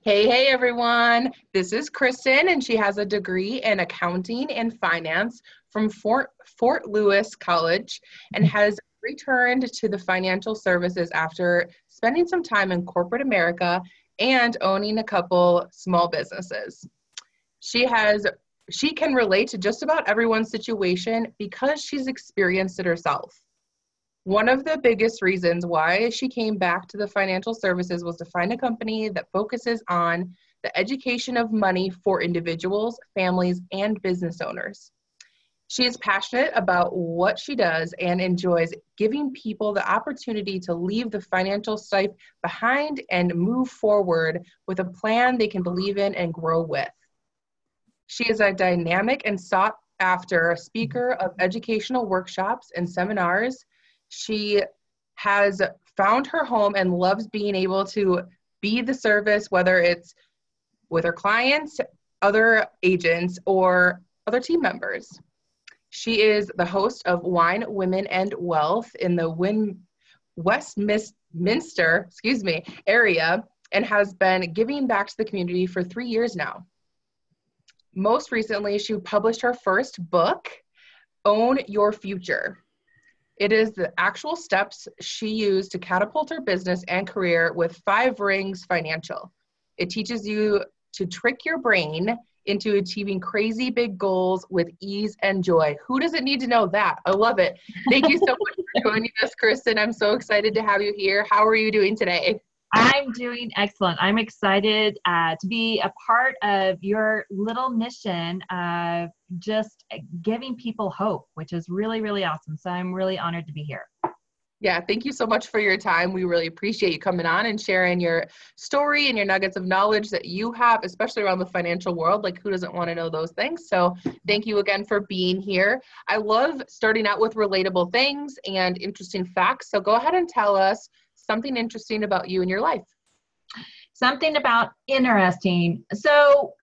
Hey, everyone. This is Kristen, and she has a degree in accounting and finance from Fort Lewis College and has returned to the financial services after spending some time in corporate America and owning a couple small businesses. She can relate to just about everyone's situation because she's experienced it herself. One of the biggest reasons why she came back to the financial services was to find a company that focuses on the education of money for individuals, families, and business owners. She is passionate about what she does and enjoys giving people the opportunity to leave the financial strife behind and move forward with a plan they can believe in and grow with. She is a dynamic and sought after speaker of educational workshops and seminars. She has found her home and loves being able to be the service, whether it's with her clients, other agents, or other team members. She is the host of Wine, Women, and Wealth in the Westminster area and has been giving back to the community for 3 years now. Most recently, she published her first book, Own Your Future. It is the actual steps she used to catapult her business and career with 5 Rings Financial. It teaches you to trick your brain into achieving crazy big goals with ease and joy. Who doesn't need to know that? I love it. Thank you so much for joining us, Kristen. I'm so excited to have you here. How are you doing today? I'm doing excellent. I'm excited to be a part of your little mission of just giving people hope, which is really, really awesome. So I'm really honored to be here. Yeah, thank you so much for your time. We really appreciate you coming on and sharing your story and your nuggets of knowledge that you have, especially around the financial world. Like, who doesn't want to know those things? So thank you again for being here. I love starting out with relatable things and interesting facts. So go ahead and tell us something interesting about you and your life. Something about interesting. So,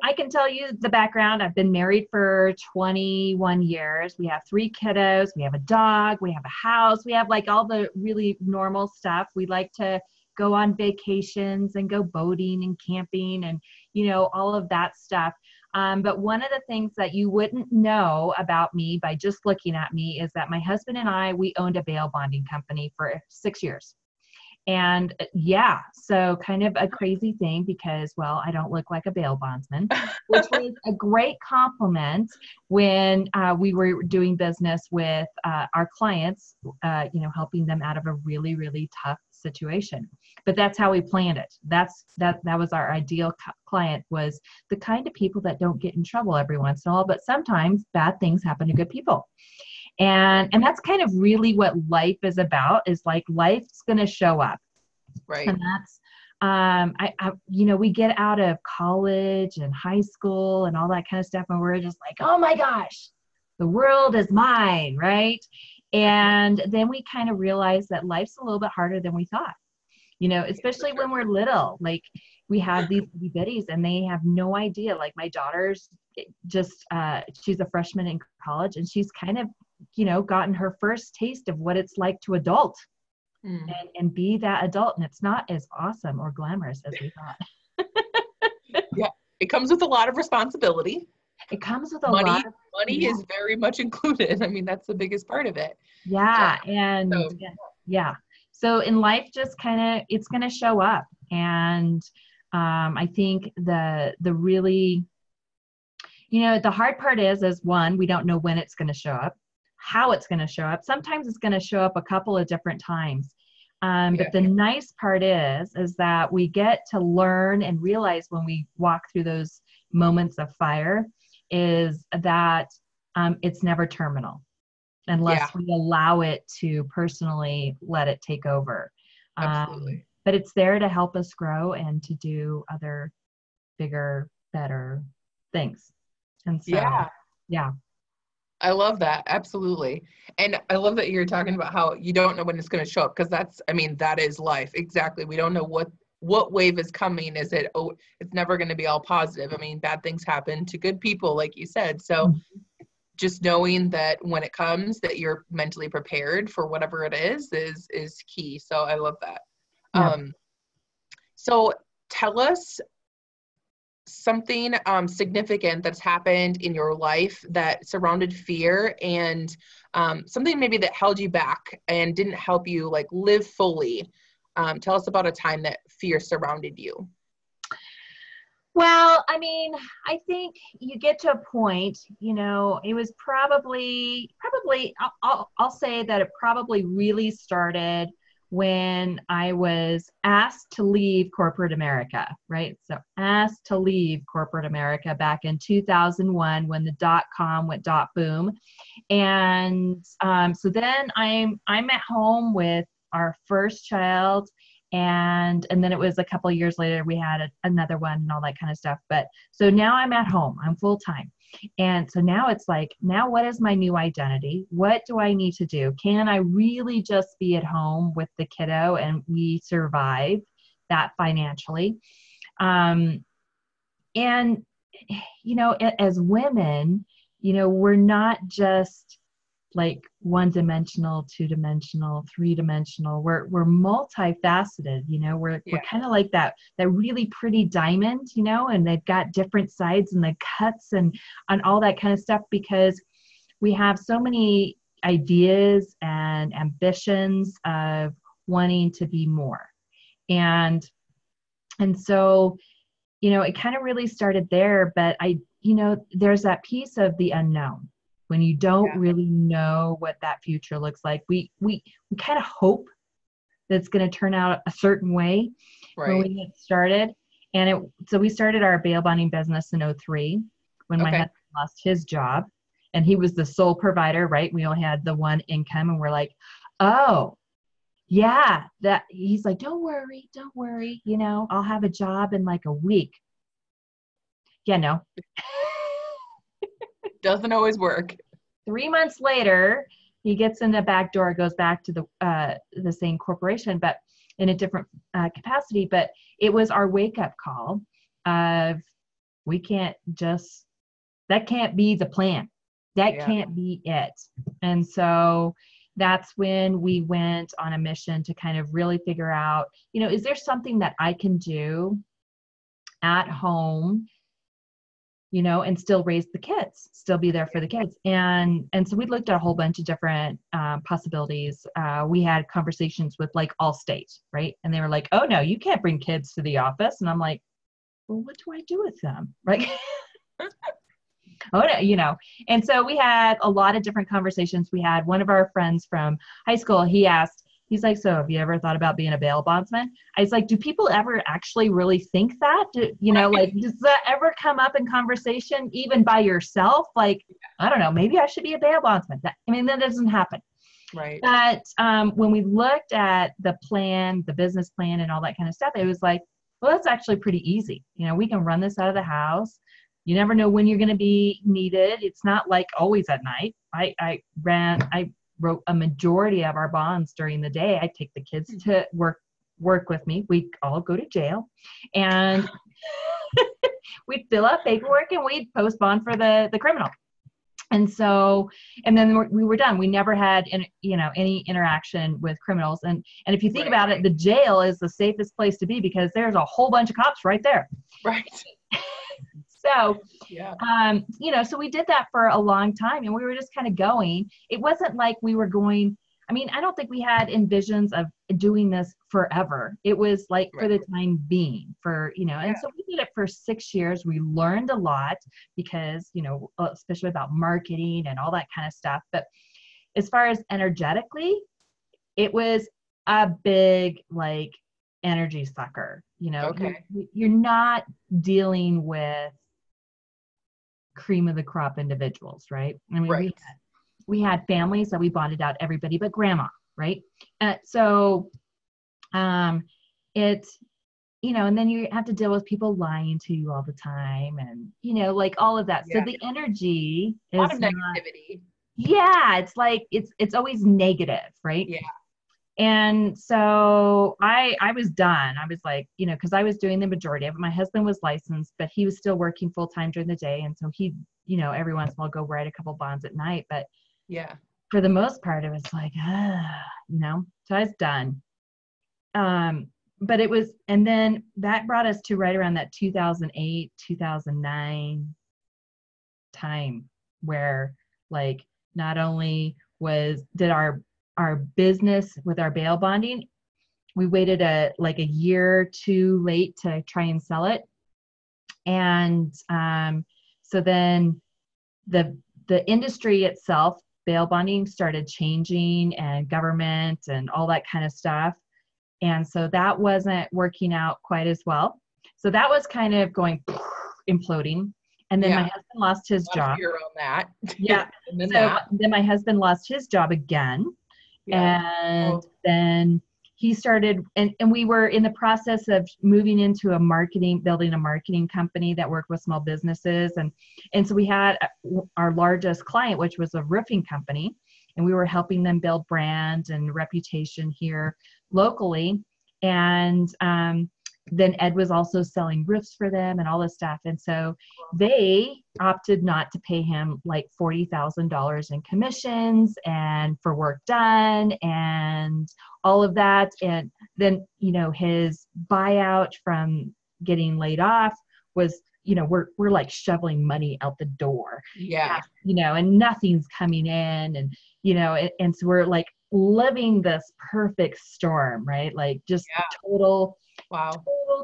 I can tell you the background. I've been married for 21 years. We have 3 kiddos. We have a dog. We have a house. We have like all the really normal stuff. We like to go on vacations and go boating and camping and, all of that stuff. But one of the things that you wouldn't know about me by just looking at me is that my husband and we owned a bail bonding company for 6 years. And so kind of a crazy thing because, I don't look like a bail bondsman, which was a great compliment when we were doing business with our clients, helping them out of a really, really tough situation. But that's how we planned it. That was our ideal client, was the kind of people that don't get in trouble every once in a while, but sometimes bad things happen to good people. And that's kind of really what life is about, is like life's going to show up. Right. And that's, we get out of college and high school and all that kind of stuff. And we're just like, oh my gosh, the world is mine. Right. And then we kind of realize that life's a little bit harder than we thought, especially when we're little. Like, we have these bitties and they have no idea. Like, my daughter's just, she's a freshman in college, and she's kind of, gotten her first taste of what it's like to adult and be that adult. And it's not as awesome or glamorous as we thought. Yeah. It comes with a lot of responsibility. It comes with money. Money is very much included. I mean, that's the biggest part of it. Yeah. So in life, just kind of, it's going to show up. And I think the really, the hard part is one, we don't know when it's going to show up, how it's going to show up. Sometimes it's going to show up a couple of different times. But the nice part is that we get to learn and realize when we walk through those moments of fire is that it's never terminal unless we allow it to personally let it take over. Absolutely. But it's there to help us grow and to do other bigger, better things. And so, yeah. I love that. Absolutely. And I love that you're talking about how you don't know when it's going to show up, because that is life. Exactly. We don't know what wave is coming. Is it, it's never going to be all positive. I mean, bad things happen to good people, like you said. So just knowing that when it comes, that you're mentally prepared for whatever it is key. So I love that. So tell us something significant that's happened in your life that surrounded fear, and something maybe that held you back and didn't help you like live fully. Tell us about a time that fear surrounded you. Well, I mean, I think you get to a point, it was probably, I'll say that it probably really started when I was asked to leave corporate America, right? So asked to leave corporate America back in 2001 when the .com went boom. And so then I'm at home with our first child. And then it was a couple of years later, we had another one and all that kind of stuff. But so now I'm at home, I'm full time. And so now it's like, now what is my new identity? What do I need to do? Can I really just be at home with the kiddo and we survive that financially? And, as women, we're not just like one-dimensional, two-dimensional, three-dimensional. We're multifaceted, we're kind of like that really pretty diamond, and they've got different sides and the cuts and all that kind of stuff, because we have so many ideas and ambitions of wanting to be more. And so, it kind of really started there, but there's that piece of the unknown. When you don't really know what that future looks like, we kind of hope that it's going to turn out a certain way when we get started. And so we started our bail bonding business in 2003 when my husband lost his job, and he was the sole provider, right? We only had the one income, and we're like, oh, yeah, that he's like, don't worry, I'll have a job in like a week. Yeah, no. Doesn't always work. 3 months later, he gets in the back door, goes back to the same corporation, but in a different capacity. But it was our wake-up call of, that can't be the plan. That can't be it. And so that's when we went on a mission to kind of really figure out, is there something that I can do at home, and still raise the kids, still be there for the kids. And so we looked at a whole bunch of different possibilities. We had conversations with like Allstate, right? And they were like, oh no, you can't bring kids to the office. And I'm like, well, what do I do with them? Right? Oh, no, And so we had a lot of different conversations. We had one of our friends from high school, he's like, so have you ever thought about being a bail bondsman? I was like, do people ever actually really think that? Does that ever come up in conversation, even by yourself? Like, I don't know, maybe I should be a bail bondsman. That doesn't happen. Right. But when we looked at the plan, the business plan and all that kind of stuff, it was like, well, that's actually pretty easy. We can run this out of the house. You never know when you're going to be needed. It's not like always at night. I wrote a majority of our bonds during the day. I take the kids to work with me. We all go to jail, and we'd fill out paperwork and we'd post bond for the criminal. And so, and then we were done. We never had any interaction with criminals. And if you think about it, the jail is the safest place to be because there's a whole bunch of cops right there. Right. So, so we did that for a long time, and we were just kind of going. It wasn't like we were going, I don't think we had envisions of doing this forever. It was like for the time being, and so we did it for 6 years. We learned a lot because, especially about marketing and all that kind of stuff. But as far as energetically, it was a big, energy sucker. You're not dealing with cream of the crop individuals, right? We had families that we bonded out everybody but grandma, right? So it's, and then you have to deal with people lying to you all the time and, all of that. So the energy is a lot of negativity. It's like, it's always negative, right? Yeah. And so I was done. I was like, because I was doing the majority of it. My husband was licensed, but he was still working full time during the day. And so he, every once in a while go write a couple bonds at night. But for the most part, it was like, so I was done. but it was, and then that brought us to right around that 2008, 2009 time where like not only did our business with our bail bonding, we waited a year too late to try and sell it. And so then the industry itself, bail bonding, started changing, and government and all that kind of stuff. And so that wasn't working out quite as well. So that was kind of going imploding. And then my husband lost his job. Fear on that. Yeah. Then my husband lost his job again. Yeah. And then he started, and we were in the process of moving into building a marketing company that worked with small businesses. And so we had our largest client, which was a roofing company, and we were helping them build brand and reputation here locally. And then Ed was also selling roofs for them and all this stuff. And so they opted not to pay him like $40,000 in commissions and for work done and all of that. And then, his buyout from getting laid off was, we're like shoveling money out the door. Yeah. And nothing's coming in, and, and so we're like living this perfect storm, right? Like just total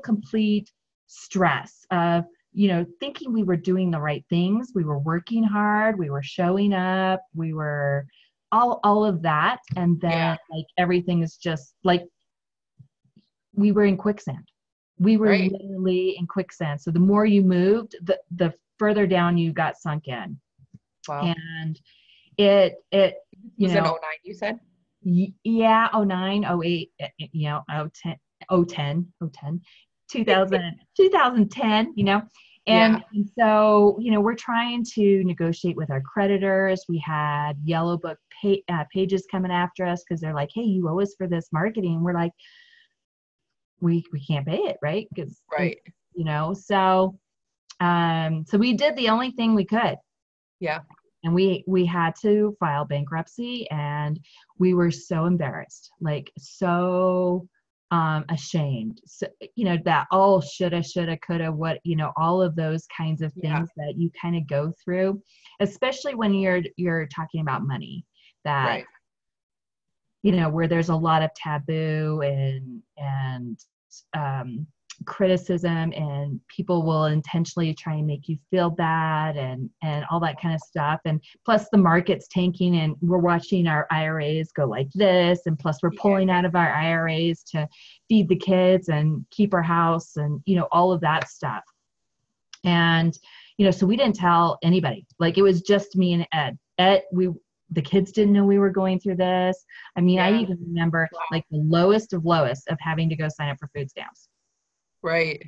complete stress of, thinking we were doing the right things. We were working hard. We were showing up. We were all of that. And then like everything is just like, we were in quicksand. We were literally in quicksand. So the more you moved, the further down you got sunk in. Wow. And it was in 09, you said? Yeah, 09, 08, 010, 2010, and so, we're trying to negotiate with our creditors. We had yellow book pages coming after us because they're like, hey, you owe us for this marketing. We're like, we can't pay it, right? Because, so we did the only thing we could. Yeah. And we had to file bankruptcy, and we were so embarrassed, like so ashamed. So, that all shoulda, coulda, what, all of those kinds of things that you kind of go through, especially when you're talking about money, that, where there's a lot of taboo and criticism, and people will intentionally try and make you feel bad and all that kind of stuff. And plus the market's tanking, and we're watching our IRAs go like this, and plus we're pulling out of our IRAs to feed the kids and keep our house, and all of that stuff. And so we didn't tell anybody. Like, it was just me and Ed. The kids didn't know we were going through this. I mean, I even remember like the lowest of having to go sign up for food stamps. Right.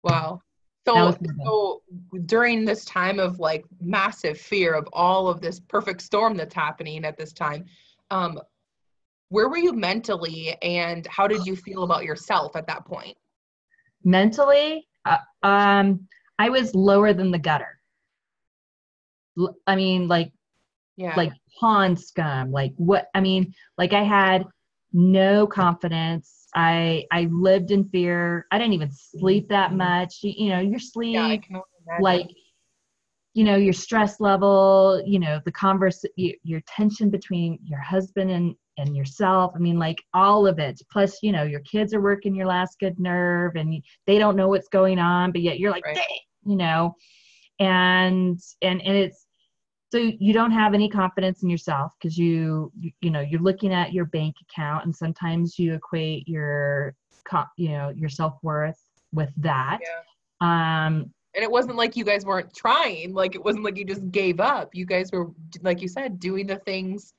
Wow. So during this time of like massive fear of all of this perfect storm that's happening at this time, where were you mentally, and how did you feel about yourself at that point? Mentally, I was lower than the gutter. I mean, like pond scum, like what, I mean, like I had no confidence. I lived in fear. I didn't even sleep that much. Your sleep, like, your stress level, your tension between your husband and yourself. I mean, like all of it. Plus, your kids are working your last good nerve, and they don't know what's going on, but yet you're like, dang, and it's, so you don't have any confidence in yourself because you're looking at your bank account, and sometimes you equate your self-worth with that. And it wasn't like you guys weren't trying. Like, it wasn't like you just gave up. You guys were, like you said, doing the things,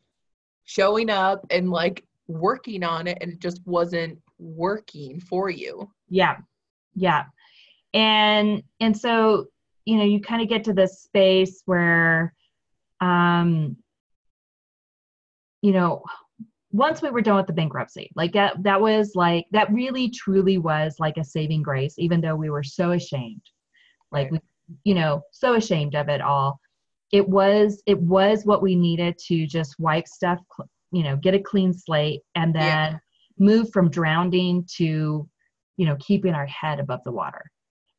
showing up and like working on it, and it just wasn't working for you. Yeah. And so, you kind of get to this space where, once we were done with the bankruptcy, like that was like, that really truly was like a saving grace, even though we were so ashamed, like so ashamed of it all. It was what we needed to just wipe stuff, get a clean slate, and then move from drowning to, keeping our head above the water.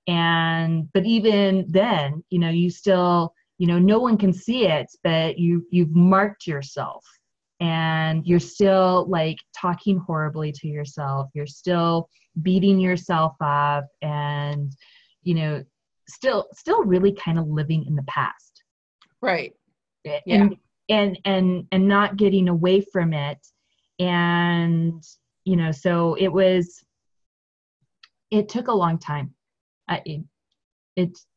But even then, you still, no one can see it, but you've marked yourself, and you're still like talking horribly to yourself. You're still beating yourself up, and, still really kind of living in the past. Right. Yeah. And not getting away from it. And, so it took a long time. It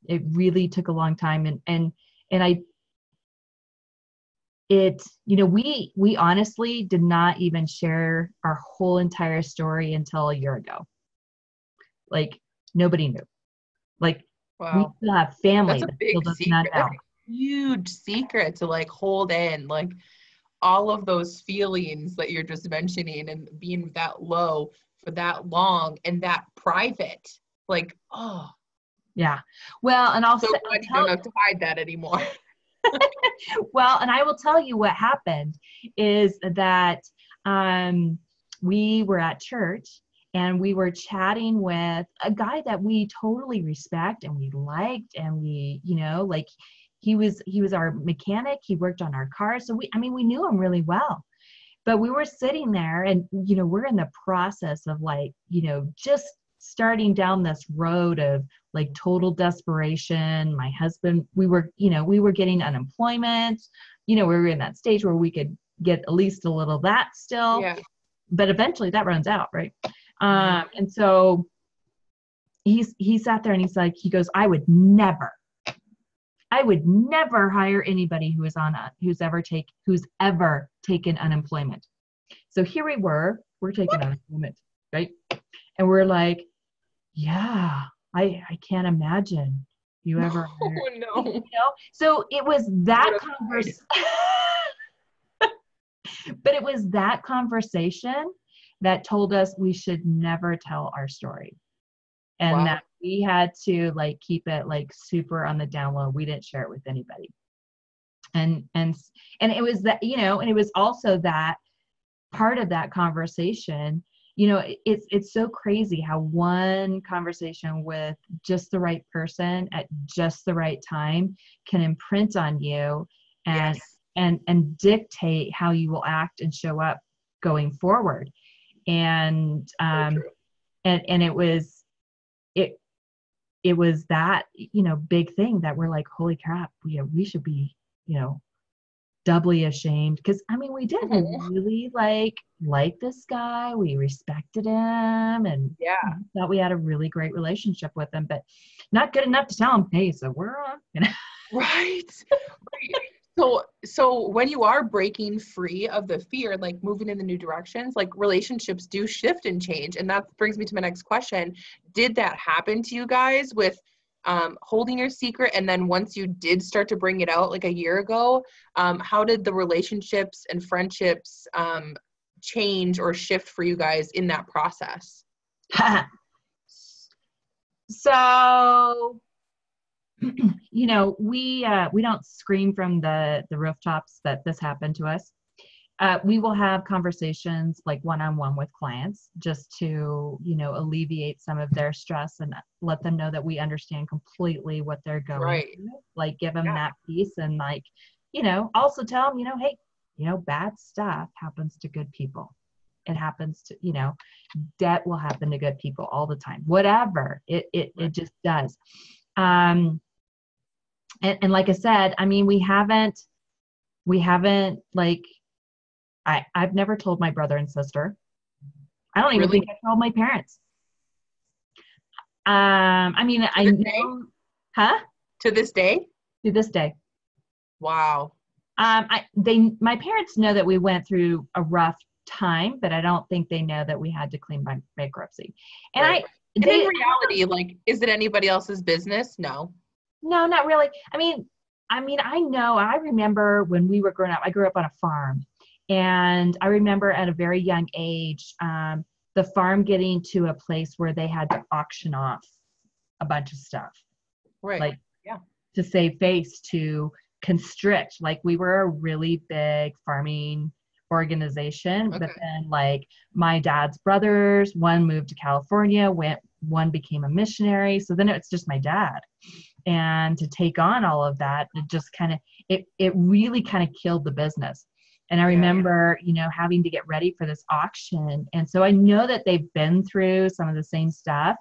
really took a long time. We honestly did not even share our whole entire story until a year ago. Like, nobody knew. Like, wow. We still have family That's a that big still does secret. not know. That's a huge secret to like hold in, like all of those feelings that you're just mentioning, and being that low for that long and that private. Like, oh. Yeah. Well, and so glad you don't have to hide that anymore. Well, and I will tell you what happened is that we were at church, and we were chatting with a guy that we totally respect and we liked, and we, like he was our mechanic. He worked on our cars. So we knew him really well. But we were sitting there, and, we're in the process of like, just starting down this road of like total desperation. My husband, we were getting unemployment. We were in that stage where we could get at least a little of that still. Yeah. But eventually that runs out, right? And so he sat there, and he goes, I would never hire anybody who's ever taken unemployment. So here we're taking unemployment, right? And we're like, yeah, I can't imagine you ever. Oh no. So it was that conversation. But it was that conversation that told us we should never tell our story, and that we had to like keep it like super on the down low. We didn't share it with anybody. And it was that, and it was also that part of that conversation, it's so crazy how one conversation with just the right person at just the right time can imprint on you and dictate how you will act and show up going forward. And it was that, big thing that we're like, holy crap, we should be, doubly ashamed. Cause we did, we really like this guy. We respected him, and thought we had a really great relationship with him, but not good enough to tell him, hey, so we're on, Right. So when you are breaking free of the fear, like moving in the new directions, like relationships do shift and change. And that brings me to my next question. Did that happen to you guys with holding your secret? And then once you did start to bring it out like a year ago, how did the relationships and friendships change or shift for you guys in that process? So, we don't scream from the rooftops that this happened to us. We will have conversations like one-on-one with clients just to, alleviate some of their stress and let them know that we understand completely what they're going through. Like, give them that piece, and like, also tell them, hey, bad stuff happens to good people. It happens to, debt will happen to good people all the time, whatever it just does. And like I said, we haven't like, I've never told my brother and sister. I don't even think I told my parents. I know, To this day? To this day. Wow. My parents know that we went through a rough time, but I don't think they know that we had to claim bankruptcy. And in reality, like, is it anybody else's business? No, not really. I remember when we were growing up, I grew up on a farm, and I remember at a very young age, the farm getting to a place where they had to auction off a bunch of stuff. Right. Like, to save face, to constrict. Like, we were a really big farming organization. Okay. But then like my dad's brothers, one moved to California, one became a missionary. So then it's just my dad. And to take on all of that, it just kind of, it really kind of killed the business. And I remember, you know, having to get ready for this auction. And so I know that they've been through some of the same stuff,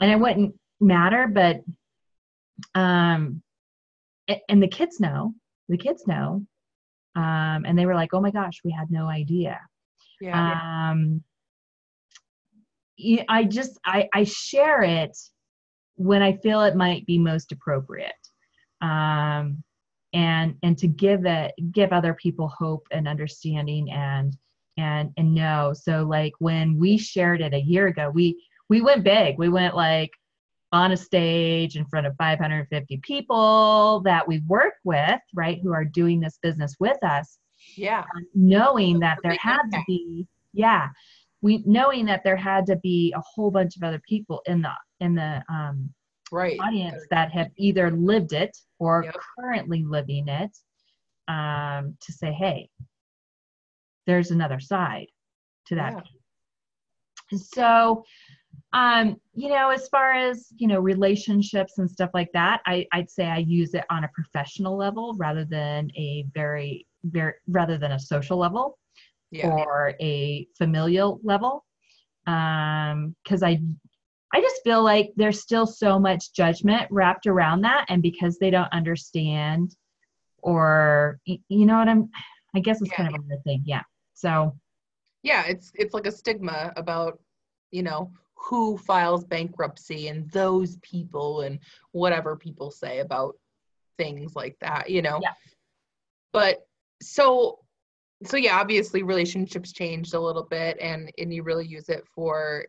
and it wouldn't matter, but, and the kids know, and they were like, oh my gosh, we had no idea. Yeah. I share it when I feel it might be most appropriate. And to give other people hope and understanding and know. So like when we shared it a year ago, we went big. We went like on a stage in front of 550 people that we work with, right, who are doing this business with us. Yeah. Knowing that there had to be, knowing that there had to be a whole bunch of other people in the audience that have either lived it or currently living it, to say, hey, there's another side to that. And so, you know, as far as, you know, relationships and stuff like that, I'd say I use it on a professional level rather than a social level or a familial level. 'Cause I just feel like there's still so much judgment wrapped around that. And because they don't understand, or, you know what I guess it's kind of a weird thing. Yeah. So. Yeah. It's like a stigma about, you know, who files bankruptcy and those people and whatever people say about things like that, you know? Yeah. But so yeah, obviously relationships changed a little bit, and you really use it for,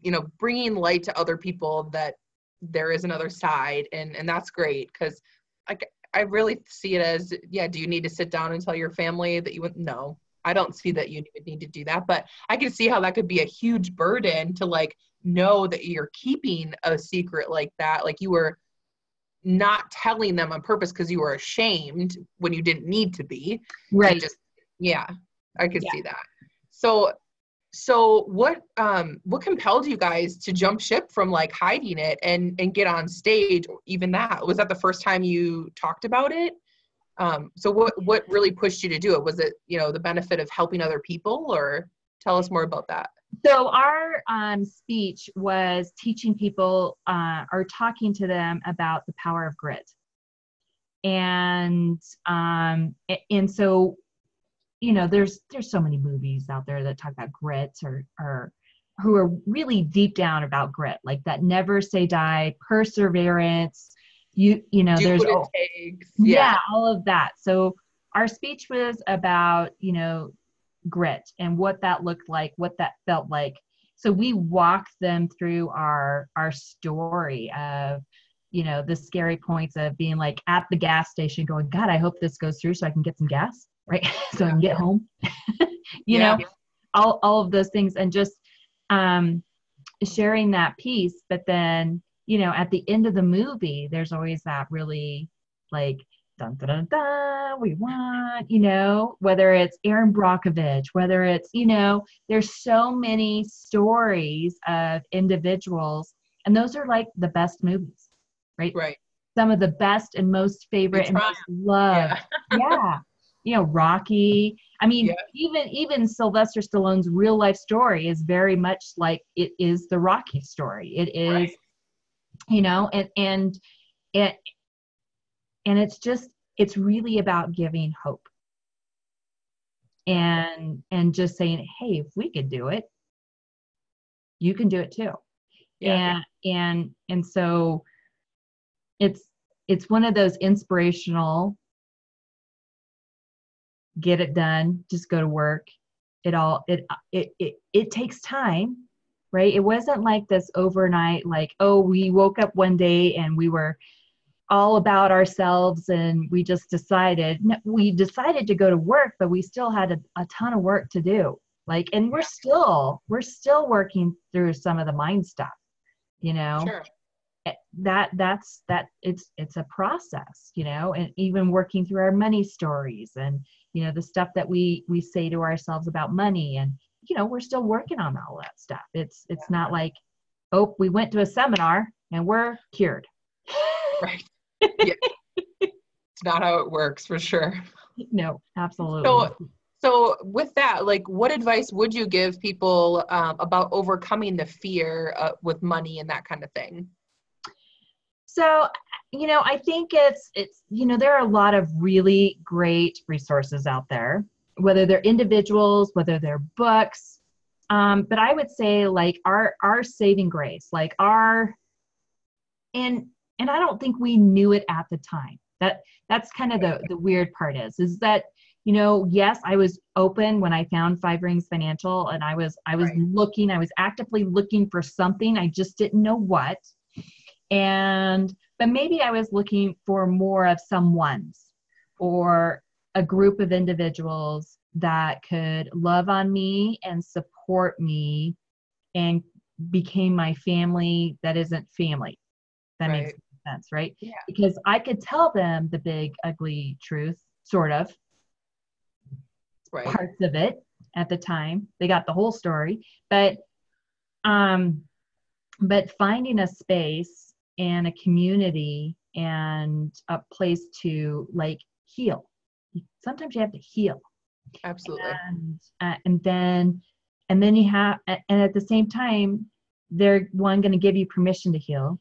you know, bringing light to other people that there is another side. And that's great. 'Cause I really see it as, do you need to sit down and tell your family that no, I don't see that you would need to do that, but I can see how that could be a huge burden to like know that you're keeping a secret like that. Like you were not telling them on purpose because you were ashamed when you didn't need to be. Right. I could see that. So what compelled you guys to jump ship from like hiding it and get on stage? Even that, was that the first time you talked about it? So what really pushed you to do it? Was it, you know, the benefit of helping other people, or tell us more about that? So our speech was teaching people or talking to them about the power of grit. And so, you know, there's so many movies out there that talk about grit or who are really deep down about grit, like that never say die, perseverance. You know, do there's what it takes. all of that. So our speech was about, you know, grit and what that looked like, what that felt like. So we walked them through our story of, you know, the scary points of being like at the gas station going, God, I hope this goes through so I can get some gas, right? So I can get home, you know, all of those things, and just sharing that piece. But then, you know, at the end of the movie, there's always that really like, dun, dun, dun, dun, we want, you know, whether it's Aaron Brockovich, whether it's, you know, there's so many stories of individuals, and those are like the best movies, right? Right. Some of the best and most favorite and most loved. You know, Rocky. I mean, even Sylvester Stallone's real life story is very much like it is the Rocky story. It is, you know, and it's just, it's really about giving hope and just saying, hey, if we could do it, you can do it too. And so it's one of those inspirational, get it done, just go to work. It takes time, right? It wasn't like this overnight, like, oh, we woke up one day and we were all about ourselves and we just decided. We decided to go to work, but we still had a ton of work to do. Like, and we're still working through some of the mind stuff, you know. Sure. It's a process, you know, and even working through our money stories and you know, the stuff that we say to ourselves about money. And, you know, we're still working on all that stuff. It's not like, oh, we went to a seminar and we're cured. Right. Yeah. It's not how it works, for sure. No, absolutely. So with that, like, what advice would you give people about overcoming the fear with money and that kind of thing? So, you know, I think it's, you know, there are a lot of really great resources out there, whether they're individuals, whether they're books. But I would say like our saving grace, like and I don't think we knew it at the time. That's kind of the weird part is that, you know, yes, I was open when I found Five Rings Financial, and I was Right. looking, I was actively looking for something. I just didn't know what. But maybe I was looking for more of someone's or a group of individuals that could love on me and support me and became my family that isn't family. That Right. makes sense, right? Yeah. Because I could tell them the big, ugly truth, sort of, Right. parts of it at the time. They got the whole story. But finding a space and a community and a place to like heal. Sometimes you have to heal. Absolutely. And then you have, and at the same time, they're going to give you permission to heal.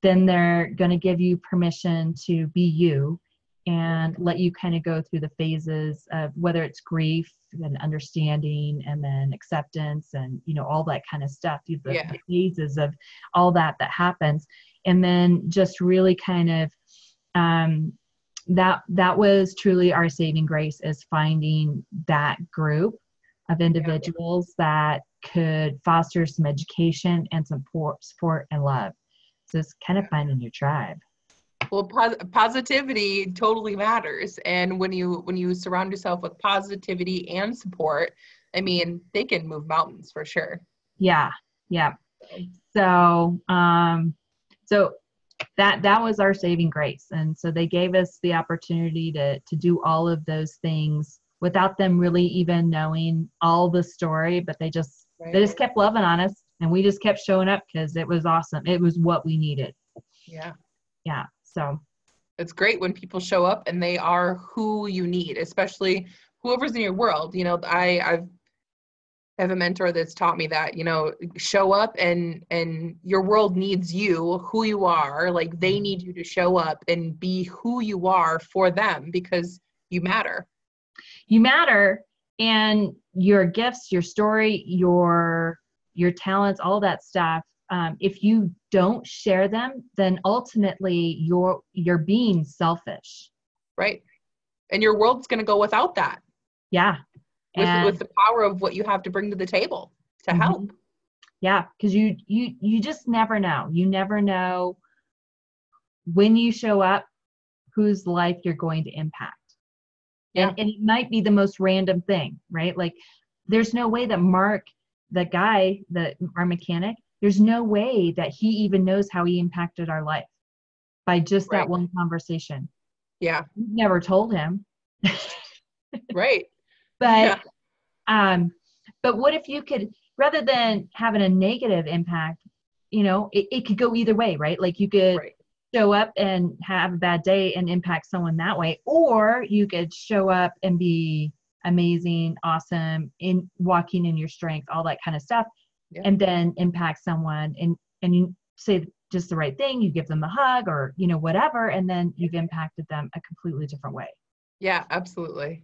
Then they're going to give you permission to be you and let you kind of go through the phases of whether it's grief and understanding and then acceptance and, you know, all that kind of stuff, the phases of all that happens. And then just really kind of, that was truly our saving grace, is finding that group of individuals that could foster some education and support and love. So it's kind of finding your tribe. Well, positivity totally matters. And when you surround yourself with positivity and support, I mean, they can move mountains for sure. Yeah. Yeah. So, that was our saving grace. And so they gave us the opportunity to do all of those things without them really even knowing all the story, but they just kept loving on us, and we just kept showing up because it was awesome. It was what we needed. Yeah. Yeah. So it's great when people show up and they are who you need, especially whoever's in your world. You know, I have a mentor that's taught me that, you know, show up and your world needs you, who you are. Like, they need you to show up and be who you are for them, because you matter. You matter, and your gifts, your story, your talents, all that stuff. If you don't share them, then ultimately you're being selfish. Right. And your world's going to go without that. Yeah. With the power of what you have to bring to the table to help. Yeah. Because you just never know. You never know when you show up, whose life you're going to impact. Yeah. And it might be the most random thing, right? Like, there's no way that Mark, that guy, our mechanic, there's no way that he even knows how he impacted our life by just that one conversation. Yeah. We never told him. Right. But what if you could, rather than having a negative impact, you know, it could go either way, right? Like, you could show up and have a bad day and impact someone that way, or you could show up and be amazing, awesome, in walking in your strength, all that kind of stuff, and then impact someone and you say just the right thing, you give them a hug or, you know, whatever, and then you've impacted them a completely different way. Yeah, absolutely.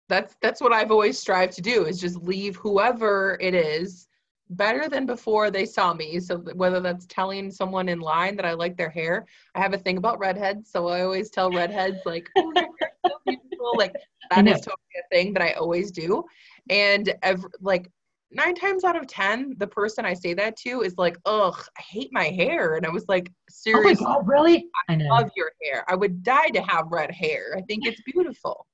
That's what I've always strived to do, is just leave whoever it is better than before they saw me. So whether that's telling someone in line that I like their hair. I have a thing about redheads, so I always tell redheads, like, oh, your hair is so beautiful. Like, that is totally a thing that I always do. And like 9 times out of 10, the person I say that to is like, ugh, I hate my hair. And I was like, seriously, oh my God, really? I love your hair. I would die to have red hair. I think it's beautiful.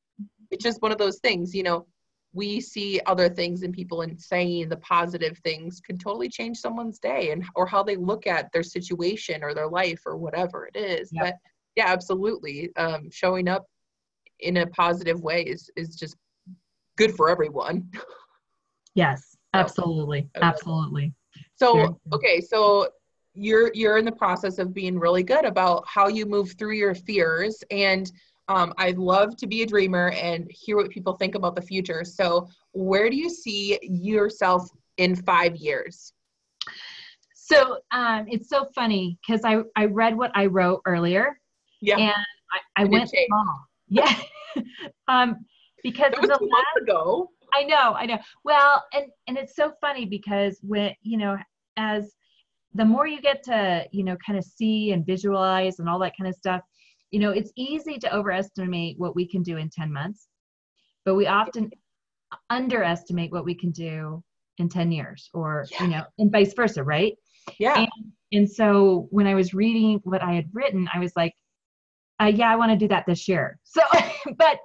It's just one of those things, you know, we see other things in people, and saying the positive things could totally change someone's day or how they look at their situation or their life or whatever it is. But yeah, absolutely. Showing up in a positive way is just good for everyone. Yes, So, absolutely. Absolutely. So, okay, so you're in the process of being really good about how you move through your fears. And I'd love to be a dreamer and hear what people think about the future. So where do you see yourself in 5 years? So it's so funny because I read what I wrote earlier. Yeah. And I went small. Yeah. Because that was 2 months ago. I know. Well, and it's so funny because when, as the more you get to, kind of see and visualize and all that kind of stuff, it's easy to overestimate what we can do in 10 months, but we often underestimate what we can do in 10 years or, and vice versa. Right. Yeah. And so when I was reading what I had written, I was like, yeah, I want to do that this year. So, but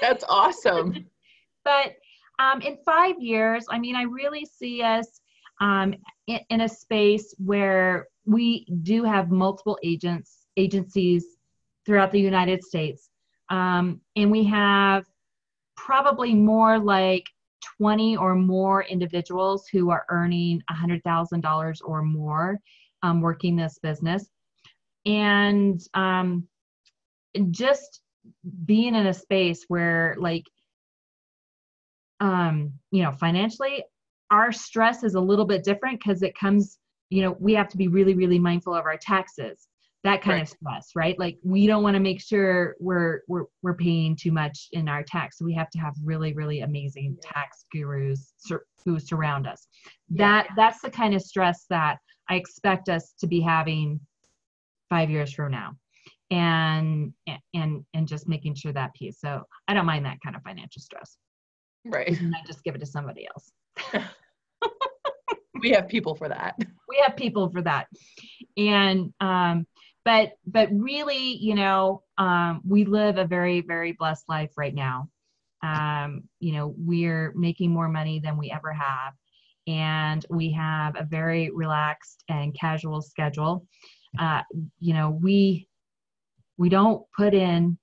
that's awesome. But in 5 years, I mean, I really see us in a space where we do have multiple agencies throughout the United States. And we have probably more like 20 or more individuals who are earning $100,000 or more working this business. And just being in a space where financially our stress is a little bit different because it comes, we have to be really, really mindful of our taxes, that kind of stress, right? Like we don't want to make sure we're paying too much in our tax. So we have to have really, really amazing tax gurus who surround us. That's the kind of stress that I expect us to be having 5 years from now. And just making sure that piece. So I don't mind that kind of financial stress. Right. And I just give it to somebody else. We have people for that. We have people for that. And, but really, we live a very, very blessed life right now. We're making more money than we ever have. And we have a very relaxed and casual schedule. We don't put in,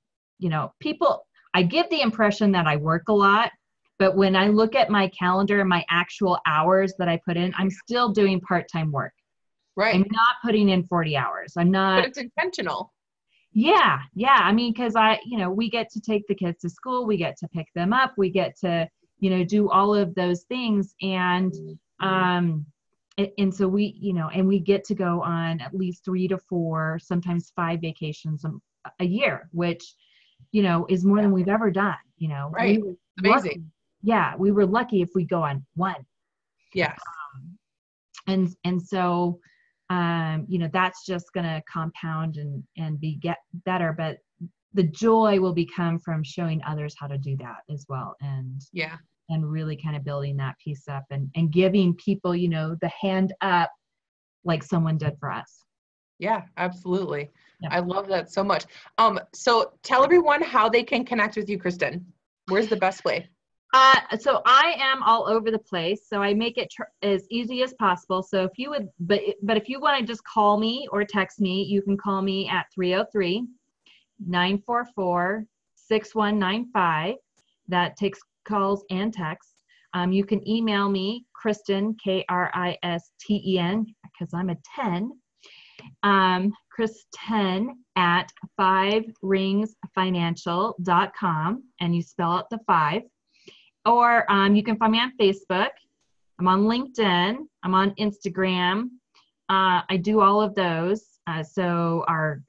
people, I give the impression that I work a lot, but when I look at my calendar and my actual hours that I put in, I'm still doing part-time work. Right. I'm not putting in 40 hours. I'm not. But it's intentional. Yeah. I mean, because we get to take the kids to school, we get to pick them up, we get to, do all of those things. And so we, and we get to go on at least 3 to 4, sometimes 5 vacations a year, which, is more than we've ever done, Right. Amazing. We were lucky if we go on 1. Yes. And so, that's just going to compound and get better, but the joy will become from showing others how to do that as well. And really kind of building that piece up and giving people, the hand up like someone did for us. Yeah, absolutely. Yeah. I love that so much. So tell everyone how they can connect with you, Kristen. Where's the best way? So I am all over the place. So I make it as easy as possible. So if you would, but if you want to just call me or text me, you can call me at 303-944-6195. That takes calls and texts. You can email me, Kristen, Kristen, because I'm a 10. Kristen at 5ringsfinancial.com, and you spell out the 5. Or you can find me on Facebook. I'm on LinkedIn. I'm on Instagram. I do all of those. So our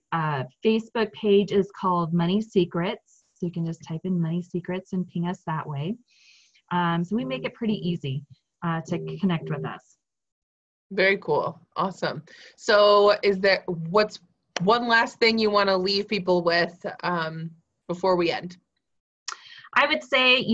Facebook page is called Money Secrets. So you can just type in Money Secrets and ping us that way. So we make it pretty easy to connect with us. Very cool. Awesome. So what's one last thing you want to leave people with before we end? I would say,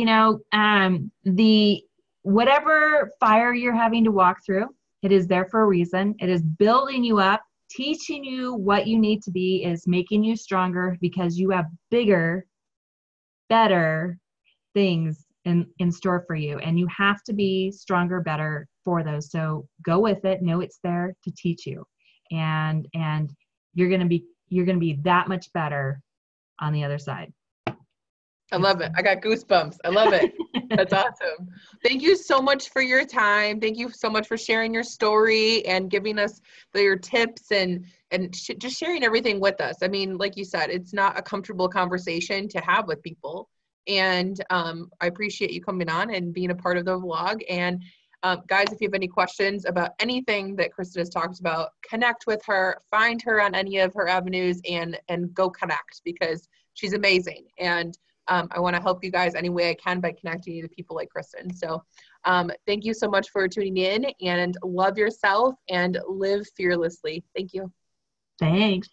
the whatever fire you're having to walk through, it is there for a reason. It is building you up, teaching you what you need to be, is making you stronger because you have bigger, better things in store for you. And you have to be stronger, better for those. So go with it. Know it's there to teach you. And you're going to be that much better on the other side. I love it. I got goosebumps. I love it. That's awesome. Thank you so much for your time. Thank you so much for sharing your story and giving us your tips and just sharing everything with us. I mean, like you said, it's not a comfortable conversation to have with people. And I appreciate you coming on and being a part of the vlog. And guys, if you have any questions about anything that Kristen has talked about, connect with her, find her on any of her avenues and go connect, because she's amazing. And I want to help you guys any way I can by connecting you to people like Kristen. So thank you so much for tuning in, and love yourself and live fearlessly. Thank you. Thanks.